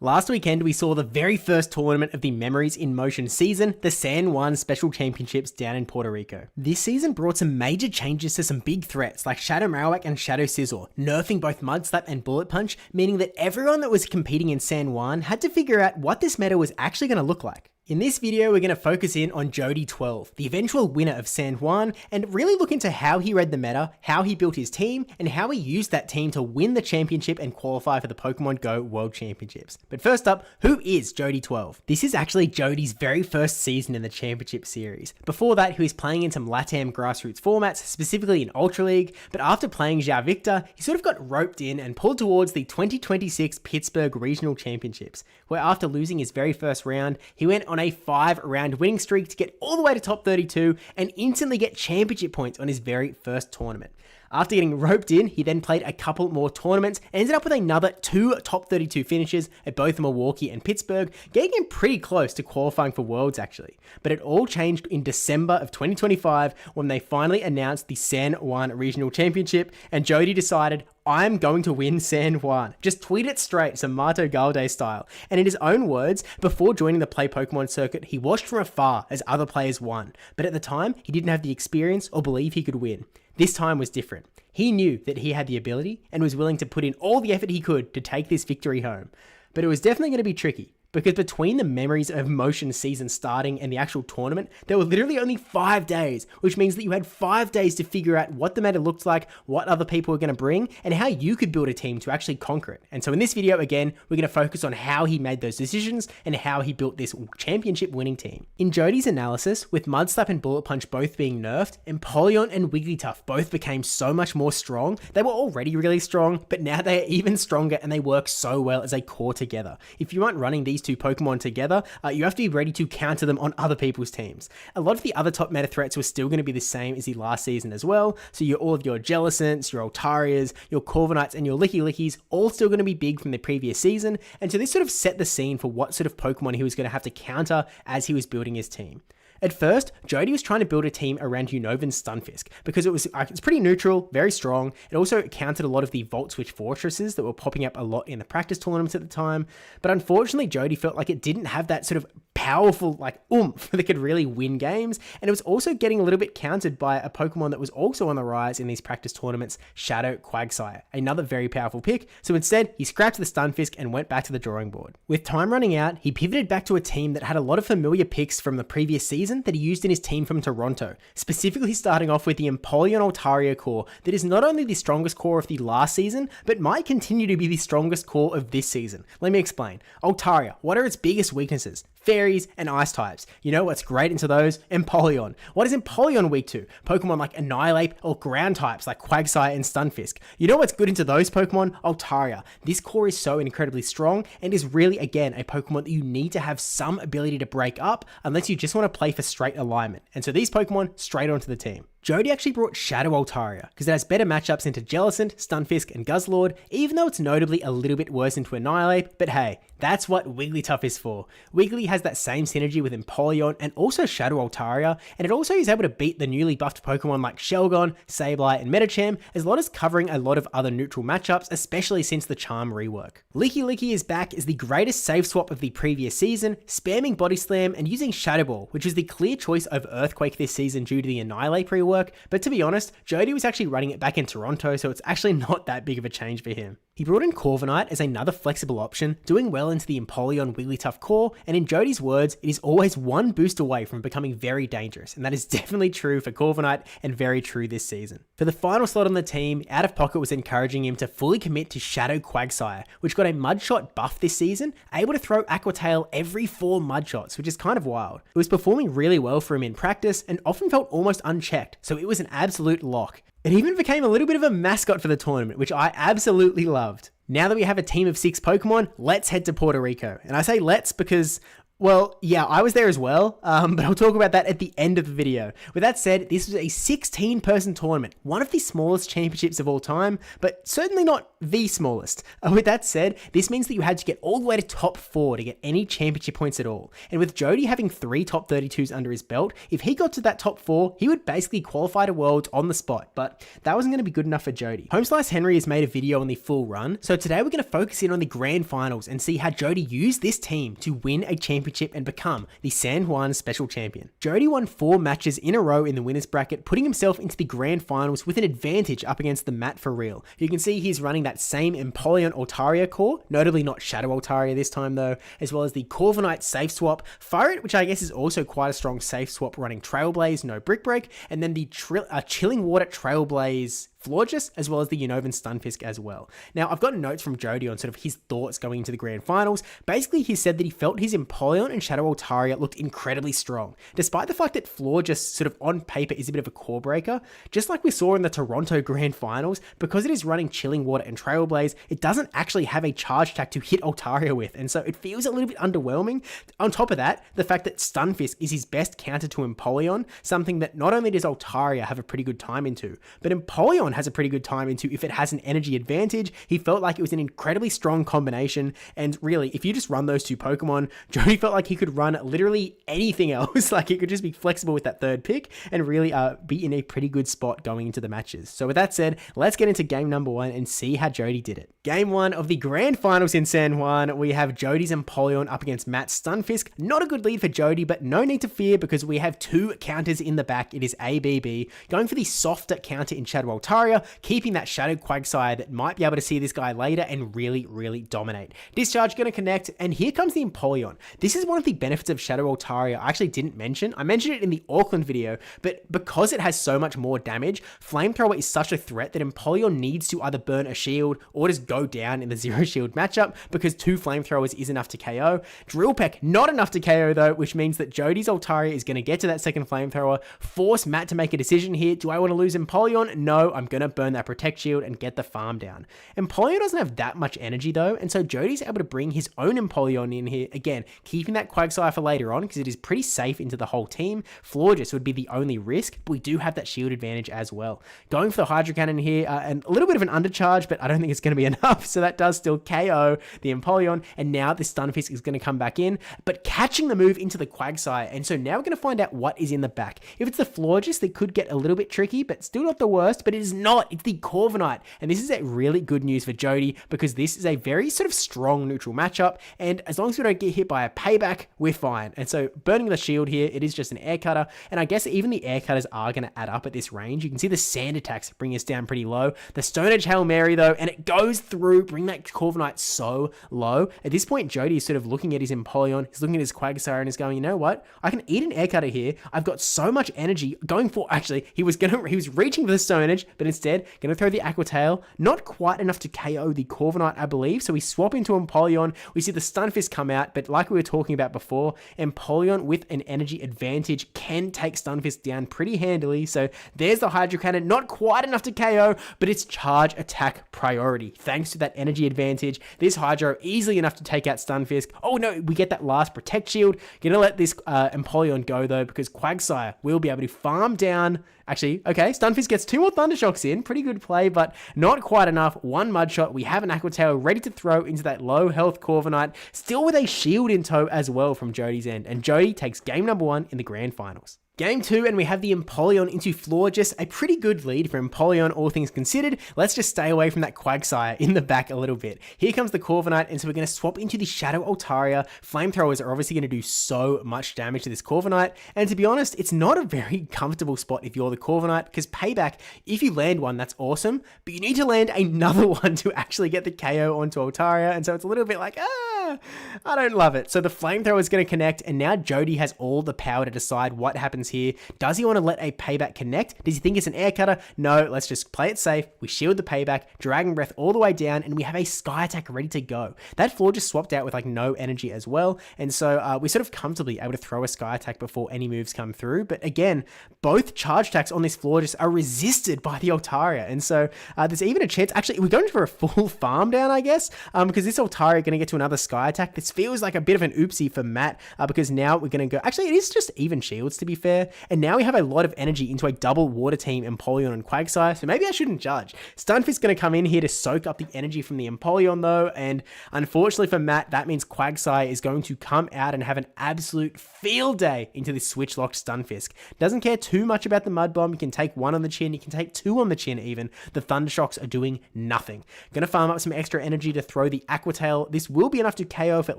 Last weekend, we saw the very first tournament of the Memories in Motion season, the San Juan Special Championships down in Puerto Rico. This season brought some major changes to some big threats like Shadow Marowak and Shadow Scizor, nerfing both Mud Slap and Bullet Punch, meaning that everyone that was competing in San Juan had to figure out what this meta was actually going to look like. In this video, we're going to focus in on Jody12, the eventual winner of San Juan, and really look into how he read the meta, how he built his team, and how he used that team to win the championship and qualify for the Pokemon Go World Championships. But first up, who is Jody12? This is actually Jody's very first season in the Championship Series. Before that, he was playing in some LATAM grassroots formats, specifically in Ultra League, but after playing Xiao Victor, he sort of got roped in and pulled towards the 2026 Pittsburgh Regional Championships, where after losing his very first round, he went on a 5-round winning streak to get all the way to top 32 and instantly get championship points on his very first tournament. After getting roped in, he then played a couple more tournaments and ended up with another 2 top 32 finishes at both Milwaukee and Pittsburgh, getting him pretty close to qualifying for Worlds actually. But it all changed in December of 2025 when they finally announced the San Juan Regional Championship, and Jody decided, I'm going to win San Juan. Just tweet it straight, some Mato Galde style. And in his own words, before joining the Play Pokemon circuit, he watched from afar as other players won. But at the time, he didn't have the experience or believe he could win. This time was different. He knew that he had the ability and was willing to put in all the effort he could to take this victory home. But it was definitely going to be tricky, because between the Memories of Motion season starting and the actual tournament, there were literally only 5 days, which means that you had 5 days to figure out what the meta looked like, what other people were going to bring, and how you could build a team to actually conquer it. And so in this video, again, we're going to focus on how he made those decisions and how he built this championship winning team. In Jody's analysis, with Mud Slap and Bullet Punch both being nerfed, Empoleon and Wigglytuff both became so much more strong. They were already really strong, but now they are even stronger and they work so well as a core together. If you aren't running these two Pokemon together, you have to be ready to counter them on other people's teams. A lot of the other top meta threats were still going to be the same as the last season as well, so all of your Jellicents, your Altarias, your Corviknights, and your Licky Lickies all still going to be big from the previous season, and so this sort of set the scene for what sort of Pokemon he was going to have to counter as he was building his team. At first, Jody was trying to build a team around Unovan's Stunfisk because it's pretty neutral, very strong. It also countered a lot of the Volt Switch Fortresses that were popping up a lot in the practice tournaments at the time. But unfortunately, Jody felt like it didn't have that sort of powerful oomph that could really win games, and it was also getting a little bit countered by a Pokemon that was also on the rise in these practice tournaments, Shadow Quagsire, another very powerful pick. So instead, he scrapped the Stunfisk and went back to the drawing board. With time running out, he pivoted back to a team that had a lot of familiar picks from the previous season that he used in his team from Toronto, specifically starting off with the Empoleon Altaria core that is not only the strongest core of the last season, but might continue to be the strongest core of this season. Let me explain. Altaria, what are its biggest weaknesses? Fairies and ice types. You know what's great into those? Empoleon. What is Empoleon weak to? Pokemon like Annihilate or ground types like Quagsire and Stunfisk. You know what's good into those Pokemon? Altaria. This core is so incredibly strong and is really, again, a Pokemon that you need to have some ability to break up unless you just want to play for straight alignment. And so these Pokemon straight onto the team. Jody actually brought Shadow Altaria because it has better matchups into Jellicent, Stunfisk, and Guzzlord, even though it's notably a little bit worse into Annihilate, but hey, that's what Wigglytuff is for. Wiggly has that same synergy with Empoleon and also Shadow Altaria, and it also is able to beat the newly buffed Pokemon like Shelgon, Sableye, and Medicham, as well as covering a lot of other neutral matchups, especially since the Charm rework. Licky Licky is back as the greatest save swap of the previous season, spamming Body Slam and using Shadow Ball, which was the clear choice over Earthquake this season due to the Annihilate rework. But to be honest, Jody was actually running it back in Toronto, so it's actually not that big of a change for him. He brought in Corviknight as another flexible option, doing well into the Empoleon Wigglytuff core, and in Jody's words, it is always one boost away from becoming very dangerous, and that is definitely true for Corviknight and very true this season. For the final slot on the team, Out of Pocket was encouraging him to fully commit to Shadow Quagsire, which got a Mudshot buff this season, able to throw Aqua Tail every 4 Mudshots, which is kind of wild. It was performing really well for him in practice and often felt almost unchecked, so it was an absolute lock. It even became a little bit of a mascot for the tournament, which I absolutely loved. Now that we have a team of 6 Pokemon, let's head to Puerto Rico. And I say let's because Well, yeah, I was there as well, but I'll talk about that at the end of the video. With that said, this was a 16-person tournament, one of the smallest championships of all time, but certainly not the smallest. With that said, this means that you had to get all the way to top 4 to get any championship points at all. And with Jody having 3 top 32s under his belt, if he got to that top 4, he would basically qualify to Worlds on the spot, but that wasn't going to be good enough for Jody. Homeslice Henry has made a video on the full run, so today we're going to focus in on the grand finals and see how Jody used this team to win a championship and become the San Juan Special Champion. Jody won 4 matches in a row in the winners bracket, putting himself into the grand finals with an advantage up against the Mat for real. You can see he's running that same Empoleon Altaria core, notably not Shadow Altaria this time though, as well as the Corviknight safe swap, Firet, which I guess is also quite a strong safe swap, running Trailblaze, no Brick Break, and then the Chilling Water Trailblaze Florges, as well as the Unova Stunfisk as well. Now, I've got notes from Jody on sort of his thoughts going into the grand finals. Basically, he said that he felt his Empoleon and Shadow Altaria looked incredibly strong, despite the fact that Florges sort of on paper is a bit of a core breaker. Just like we saw in the Toronto grand finals, because it is running Chilling Water and Trailblaze, it doesn't actually have a charge attack to hit Altaria with, and so it feels a little bit underwhelming. On top of that, the fact that Stunfisk is his best counter to Empoleon, something that not only does Altaria have a pretty good time into, but Empoleon has a pretty good time into if it has an energy advantage. He felt like it was an incredibly strong combination, and really, if you just run those 2 Pokemon, Jody felt like he could run literally anything else. Like, he could just be flexible with that 3rd pick and really be in a pretty good spot going into the matches. So with that said, let's get into game number 1 and see how Jody did it. Game 1 of the grand finals in San Juan, we have Jody's Empoleon up against Mat's Stunfisk. Not a good lead for Jody, but no need to fear because we have 2 counters in the back. It is ABB, going for the softer counter in Shadow Altaria, keeping that Shadow Quagsire that might be able to see this guy later and really dominate. Discharge going to connect, and here comes the Empoleon. This is one of the benefits of Shadow Altaria I actually didn't mention. I mentioned it in the Auckland video, but because it has so much more damage, Flamethrower is such a threat that Empoleon needs to either burn a shield or just go down in the 0 shield matchup, because 2 Flamethrowers is enough to KO. Drill Peck, not enough to KO though, which means that Jody's Altaria is going to get to that 2nd Flamethrower, force Matt to make a decision here. Do I want to lose Empoleon? No, I'm going to burn that Protect Shield and get the farm down. Empoleon doesn't have that much energy though, and so Jody's able to bring his own Empoleon in here, again, keeping that Quagsire for later on, because it is pretty safe into the whole team. Florges would be the only risk, but we do have that shield advantage as well. Going for the Hydro Cannon here, and a little bit of an undercharge, but I don't think it's going to be enough, so that does still KO the Empoleon, and now the Stunfisk is going to come back in, but catching the move into the Quagsire, and so now we're going to find out what is in the back. If it's the Florges, they could get a little bit tricky, but still not the worst, but it is not. It's the Corviknight, and this is a really good news for Jody, because this is a very sort of strong neutral matchup, and as long as we don't get hit by a payback, we're fine. And so burning the shield here, it is just an air cutter, and I guess even the air cutters are going to add up at this range. You can see the sand attacks bring us down pretty low. The Stone Edge Hail Mary though, and it goes through, bring that Corviknight so low. At this point, Jody is sort of looking at his Empoleon, he's looking at his Quagsire and is going, you know what? I can eat an air cutter here. I've got so much energy going for, actually, he was reaching for the Stone Edge, but instead going to throw the Aqua Tail. Not quite enough to KO the Corviknight, I believe. So we swap into Empoleon. We see the Stunfisk come out, but like we were talking about before, Empoleon with an energy advantage can take Stunfisk down pretty handily. So there's the Hydro Cannon. Not quite enough to KO, but it's charge attack priority. Thanks to that energy advantage, this Hydro easily enough to take out Stunfisk. Oh no, we get that last Protect Shield. Gonna let this Empoleon go though, because Quagsire will be able to farm down. Actually, okay, Stunfisk gets 2 more Thunder Shocks in. Pretty good play, but not quite enough. 1 Mud Shot. We have an Aqua Tail ready to throw into that low health Corviknight, still with a shield in tow as well from Jody's end. And Jody takes game number 1 in the grand finals. Game 2, and we have the Empoleon into Florges. A pretty good lead for Empoleon, all things considered. Let's just stay away from that Quagsire in the back a little bit. Here comes the Corviknight, and so we're going to swap into the Shadow Altaria. Flamethrowers are obviously going to do so much damage to this Corviknight, and to be honest, it's not a very comfortable spot if you're the Corviknight, because payback, if you land one, that's awesome, but you need to land another one to actually get the KO onto Altaria, and so it's a little bit like, I don't love it. So the Flamethrower is going to connect, and now Jody has all the power to decide what happens here. Does he want to let a payback connect? Does he think it's an air cutter? No, let's just play it safe. We shield the payback, Dragon Breath all the way down, and we have a Sky Attack ready to go. That floor just swapped out with like no energy as well, and so we're sort of comfortably able to throw a Sky Attack before any moves come through. But again, both charge attacks on this floor just are resisted by the Altaria, and so there's even a chance, actually, we're going for a full farm down, I guess, because this Altaria going to get to another Sky Sky Attack. This feels like a bit of an oopsie for Matt because now we're going to go... Actually, it is just even shields, to be fair. And now we have a lot of energy into a double water team, Empoleon and Quagsire, so maybe I shouldn't judge. Stunfisk is going to come in here to soak up the energy from the Empoleon, though, and unfortunately for Matt, that means Quagsire is going to come out and have an absolute field day into this switch-locked Stunfisk. Doesn't care too much about the Mud Bomb. You can take one on the chin, you can take two on the chin even. The Thunder Shocks are doing nothing. Gonna farm up some extra energy to throw the Aqua Tail. This will be enough to KO if it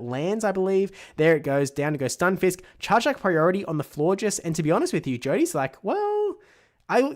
lands, I believe. There it goes, down to go Stunfisk. Charge Attack priority on the Florges, and to be honest with you, Jody's like, well...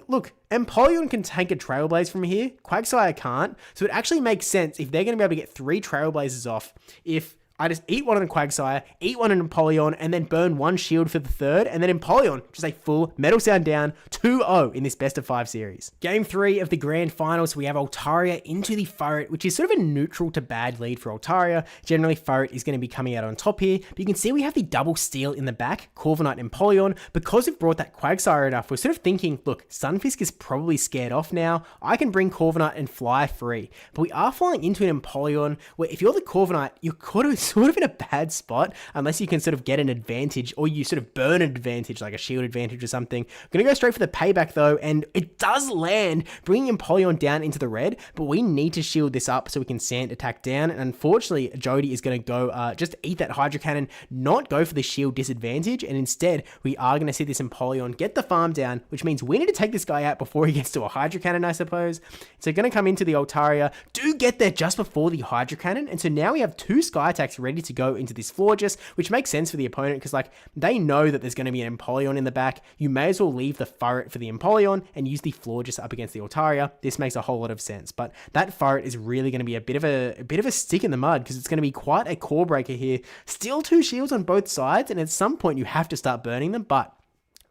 Look, Empoleon can take a Trailblaze from here, Quagsire can't, so it actually makes sense if they're going to be able to get 3 Trailblazes off if I just eat one on the Quagsire, eat one on Empoleon, and then burn one shield for the third, and then Empoleon, just a full Metal Sound down, 2-0 in this best of 5 series. Game 3 of the grand finals, we have Altaria into the Furret, which is sort of a neutral to bad lead for Altaria. Generally, Furret is going to be coming out on top here, but you can see we have the double steal in the back, Corviknight and Empoleon. Because we've brought that Quagsire enough, we're sort of thinking, look, Stunfisk is probably scared off now. I can bring Corviknight and fly free, but we are flying into an Empoleon, where if you're the Corviknight, you're sort of in a bad spot unless you can sort of get an advantage or you sort of burn an advantage like a shield advantage or something. I'm going to go straight for the payback though, and it does land, bringing Empoleon down into the red, but we need to shield this up so we can Sand Attack down, and unfortunately Jody is going to go just eat that Hydro Cannon, not go for the shield disadvantage, and instead we are going to see this Empoleon get the farm down, which means we need to take this guy out before he gets to a Hydro Cannon, I suppose. So going to come into the Altaria, do get there just before the Hydro Cannon, and so now we have 2 Sky Attacks ready to go into this Florges, which makes sense for the opponent because like they know that there's going to be an Empoleon in the back. You may as well leave the Furret for the Empoleon and use the Florges up against the Altaria. This makes a whole lot of sense, but that Furret is really going to be a bit of a stick in the mud because it's going to be quite a core breaker here. Still 2 shields on both sides, and at some point you have to start burning them, but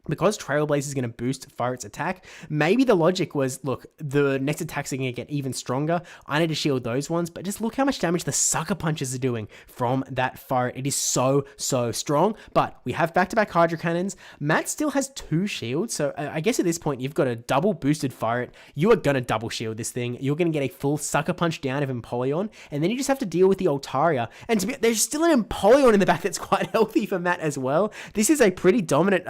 because Trailblaze is going to boost Furret's attack, maybe the logic was, look, the next attacks are going to get even stronger. I need to shield those ones, but just look how much damage the Sucker Punches are doing from that Furret. It is so strong, but we have back-to-back Hydro Cannons. Matt still has 2 shields, so I guess at this point, you've got a double boosted Furret. You are going to double shield this thing. You're going to get a full Sucker Punch down of Empoleon, and then you just have to deal with the Altaria. And there's still an Empoleon in the back that's quite healthy for Matt as well. This is a pretty dominant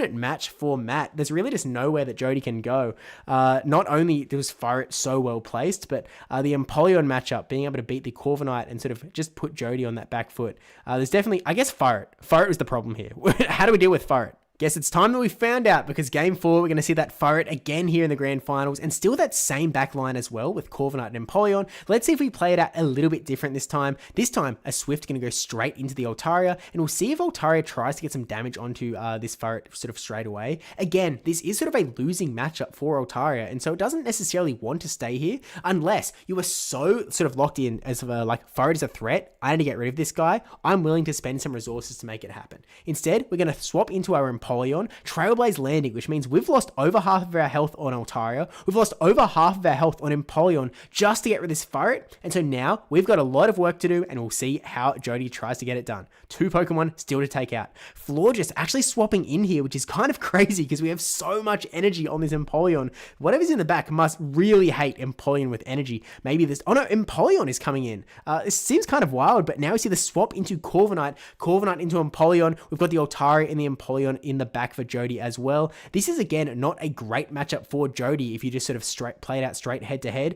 match for Matt. There's really just nowhere that Jody can go. Not only was Furret so well placed, but the Empoleon matchup, being able to beat the Corviknight and sort of just put Jody on that back foot. There's definitely, I guess Furret was the problem here. How do we deal with Furret? Guess it's time that we found out, because game 4, we're going to see that Furret again here in the grand finals, and still that same backline as well with Corviknight and Empoleon. Let's see if we play it out a little bit different this time. This time, a Swift going to go straight into the Altaria, and we'll see if Altaria tries to get some damage onto this Furret sort of straight away. Again, this is sort of a losing matchup for Altaria, and so it doesn't necessarily want to stay here unless you are so sort of locked in as like Furret is a threat. I need to get rid of this guy. I'm willing to spend some resources to make it happen. Instead, we're going to swap into our Empoleon, Trailblaze landing, which means we've lost over half of our health on Altaria. We've lost over half of our health on Empoleon just to get rid of this Furret. And so now we've got a lot of work to do, and we'll see how Jody tries to get it done. 2 Pokemon still to take out. Florges actually swapping in here, which is kind of crazy because we have so much energy on this Empoleon. Whatever's in the back must really hate Empoleon with energy. Maybe this... Oh no, Empoleon is coming in. This seems kind of wild, but now we see the swap into Corviknight into Empoleon. We've got the Altaria and the Empoleon in the back for Jody as well. This is again not a great matchup for Jody if you just sort of play it out straight head to head.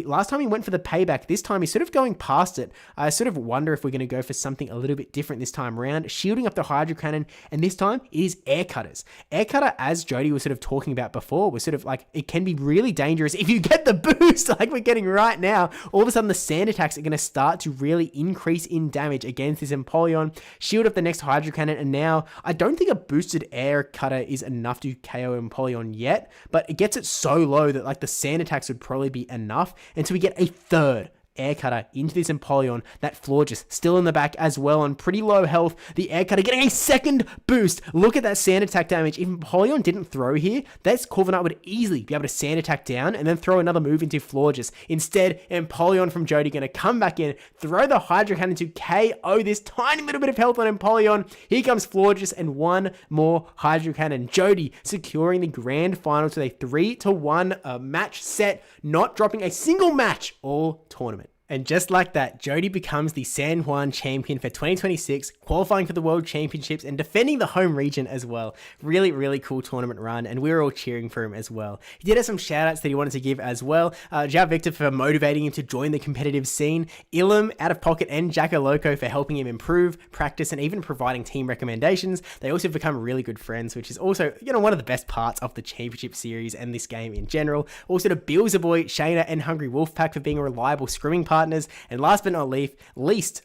Last time he went for the payback, this time he's sort of going past it. I sort of wonder if we're going to go for something a little bit different this time around, shielding up the Hydro Cannon, and this time it is Air Cutters. Air Cutter, as Jody was sort of talking about before, was sort of like, it can be really dangerous if you get the boost like we're getting right now. All of a sudden the Sand Attacks are going to start to really increase in damage against this Empoleon, shield up the next Hydro Cannon, and now I don't think a boosted Air Cutter is enough to KO Empoleon yet, but it gets it so low that like the Sand Attacks would probably be enough. And so we get a third Air Cutter into this Empoleon. That Florges still in the back as well on pretty low health. The Air Cutter getting a second boost. Look at that Sand Attack damage. If Empoleon didn't throw here, that Corviknight would easily be able to Sand Attack down and then throw another move into Florges. Instead, Empoleon from Jody going to come back in, throw the Hydro Cannon to KO this tiny little bit of health on Empoleon. Here comes Florges and one more Hydro Cannon. Jody securing the grand finals with a 3-1 match set, not dropping a single match all tournament. And just like that, Jody becomes the San Juan champion for 2026, qualifying for the World Championships and defending the home region as well. Really, really cool tournament run, and we were all cheering for him as well. He did have some shout-outs that he wanted to give as well. Jao Victor for motivating him to join the competitive scene, Ilum, Out of Pocket, and Jacko Loco for helping him improve, practice, and even providing team recommendations. They also become really good friends, which is also, one of the best parts of the championship series and this game in general. Also to Beelzeboy, Shayna, and Hungry Wolfpack for being reliable scrimming partners. And last but not least,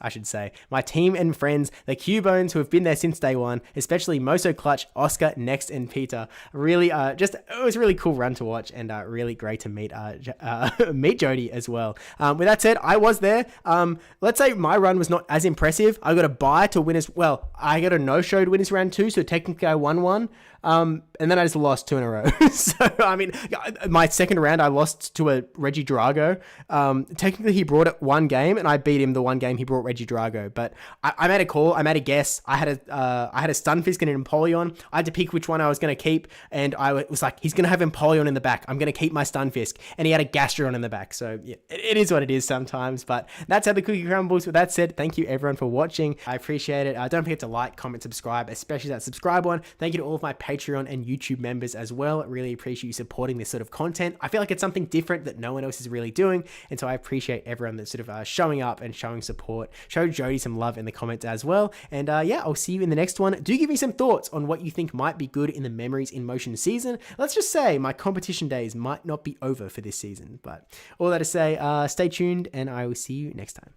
my team and friends, the Q-Bones, who have been there since day one, especially Moso Clutch, Oscar, Next, and Peter. Really, it was a really cool run to watch, and really great to meet meet Jody as well. With that said, I was there. Let's say my run was not as impressive. I got a bye to win I got a no-show to win round 2, so technically I won one. And then I just lost 2 in a row. So, my second round, I lost to a Reggie Drago. Technically, he brought it one game, and I beat him the one game he brought Reggie Drago. But I made a call. I made a guess. I had a Stunfisk and an Empoleon. I had to pick which one I was going to keep, and I was like, he's going to have Empoleon in the back. I'm going to keep my Stunfisk. And he had a Gastrodon in the back. So, yeah, it is what it is sometimes. But that's how the cookie crumbles. With that said, thank you, everyone, for watching. I appreciate it. Don't forget to like, comment, subscribe, especially that subscribe one. Thank you to all of my Patreon and YouTube members as well. I really appreciate you supporting this sort of content. I feel like it's something different that no one else is really doing, and so I appreciate everyone that's sort of showing up and showing support. Show Jody some love in the comments as well, and I'll see you in the next one. Do give me some thoughts on what you think might be good in the Memories in Motion season. Let's just say my competition days might not be over for this season, but all that to say, stay tuned, and I will see you next time.